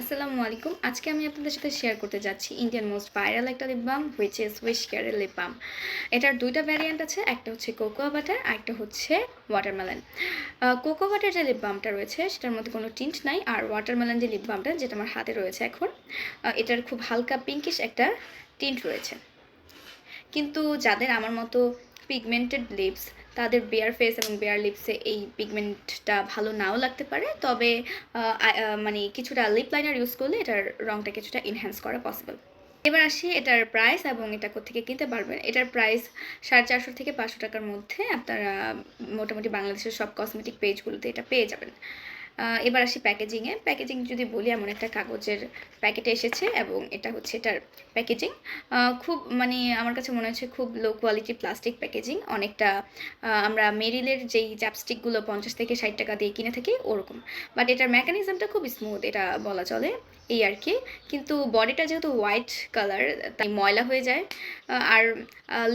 আসসালামু আলাইকুম। আজকে আমি আপনাদের সাথে শেয়ার করতে যাচ্ছি ইন্ডিয়ান মোস্ট ভাইরাল একটা লিপ বাম হুইচ ইজ উইশ কেয়ারের লিপ বাম। এটার দুইটা ভ্যারিয়েন্ট আছে, একটা হচ্ছে কোকোয়া বাটার আর একটা হচ্ছে ওয়াটারমেলন। কোকো বাটার যে লিপ বামটা রয়েছে সেটার মধ্যে কোনো টিন্ট নাই, আর ওয়াটারমেলন যে লিপ বামটা যেটা আমার হাতে রয়েছে এখন, এটার খুব হালকা পিঙ্কিশ একটা টিন্ট রয়েছে। কিন্তু যাদের আমার মতো পিগমেন্টেড লিপস, তাদের বেয়ার ফেস এবং বেয়ার লিপসে এই পিগমেন্টটা ভালো নাও লাগতে পারে, তবে মানে কিছুটা লিপ লাইনার ইউজ করলে এটার রঙটা কিছুটা এনহ্যান্স করা পসিবল। এবার আসি এটার প্রাইস এবং এটা কোত্থেকে কিনতে পারবেন। এটার প্রাইস 450 থেকে 500 টাকার মধ্যে আপনারা মোটামুটি বাংলাদেশের সব কসমেটিক পেজগুলোতে এটা পেয়ে যাবেন। এবার আসি প্যাকেজিংয়ে। প্যাকেজিং যদি বলি, এমন একটা কাগজের প্যাকেটে এসেছে এবং এটা হচ্ছে এটার প্যাকেজিং। খুব মানে আমার কাছে মনে হচ্ছে খুব লো কোয়ালিটি প্লাস্টিক প্যাকেজিং, অনেকটা আমরা মেরিলের যেই চ্যাপস্টিকগুলো 50 থেকে 60 টাকা দিয়ে কিনে থাকি ওরকম। বাট এটার মেকানিজমটা খুব স্মুথ, এটা বলা চলে, এই আর কি। কিন্তু বডিটা যেহেতু হোয়াইট কালার, তাই ময়লা হয়ে যায়। আর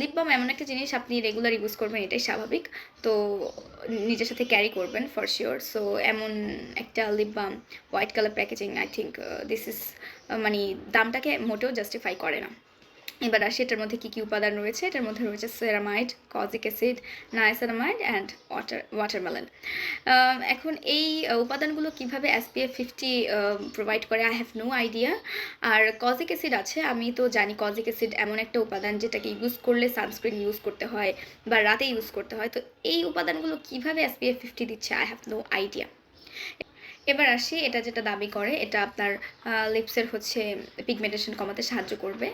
লিপ বাম এমন একটা জিনিস আপনি রেগুলার ইউজ করবেন, এটাই স্বাভাবিক। তো নিজের সাথে ক্যারি করবেন ফর শিওর। সো এমন একটা lip balm white colour packaging, I think this is মানে দামটাকে মোটেও জাস্টিফাই করে না। এবার আসি এটার মধ্যে কী কী উপাদান রয়েছে। এটার মধ্যে রয়েছে ceramide, kojic acid, niacinamide and watermelon. এখন এই উপাদানগুলো কিভাবে SPF 50 প্রোভাইড করে, আই হ্যাভ নো আইডিয়া। আর কজিক অ্যাসিড আছে, আমি তো জানি কজিক অ্যাসিড এমন একটা উপাদান যেটাকে ইউজ করলে সানস্ক্রিন ইউজ করতে হয় বা রাতে ইউজ করতে হয়। তো এই উপাদানগুলো কিভাবে SPF 50 দিচ্ছে, আই হ্যাভ নো আইডিয়া। এবার আসি এটা যেটা দাবি করে এটা আপনার লিপসের হচ্ছে পিগমেন্টেশন কমাতে সাহায্য করবে।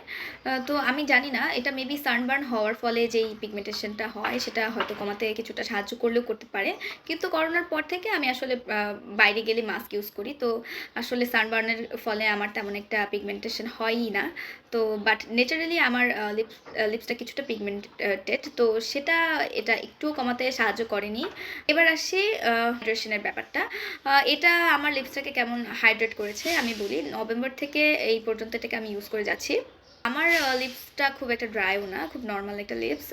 তো আমি জানি না, এটা মেবি সানবার্ন হওয়ার ফলে যেই পিগমেন্টেশনটা হয় সেটা হয়তো কমাতে কিছুটা সাহায্য করলেও করতে পারে। কিন্তু করোনার পর থেকে আমি আসলে বাইরে গেলে মাস্ক ইউজ করি, তো আসলে সানবার্নের ফলে আমার তেমন একটা পিগমেন্টেশন হয়ই না। তো বাট ন্যাচারালি আমার লিপসটা কিছুটা পিগমেন্টেড, তো সেটা এটা একটুও কমাতে সাহায্য করেনি। এবার আসি হাইড্রেশনের ব্যাপারটা। এটা আমার লিপসটাকে কেমন হাইড্রেট করেছে আমি বলি। নভেম্বর থেকে এই পর্যন্ত এটাকে আমি ইউজ করে যাচ্ছি। আমার লিপসটা খুব একটা ড্রাইও না, খুব নর্মাল একটা লিপস।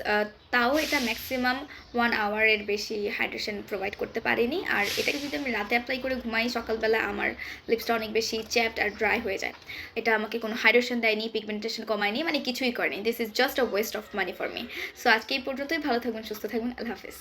তাও এটা ম্যাক্সিমাম 1 আওয়ারের বেশি হাইড্রেশন প্রোভাইড করতে পারিনি। আর এটাকে যদি আমি রাতে অ্যাপ্লাই করে ঘুমাই, সকালবেলা আমার লিপসটা অনেক বেশি চ্যাপড আর ড্রাই হয়ে যায়। এটা আমাকে কোনো হাইড্রেশন দেয়নি, পিগমেন্টেশন কমায়নি, মানে কিছুই করেনি। This is just a West of money for me. So আজকে এই পর্যন্তই। ভালো থাকবেন, সুস্থ থাকবেন, আল্লাহ হাফিজ।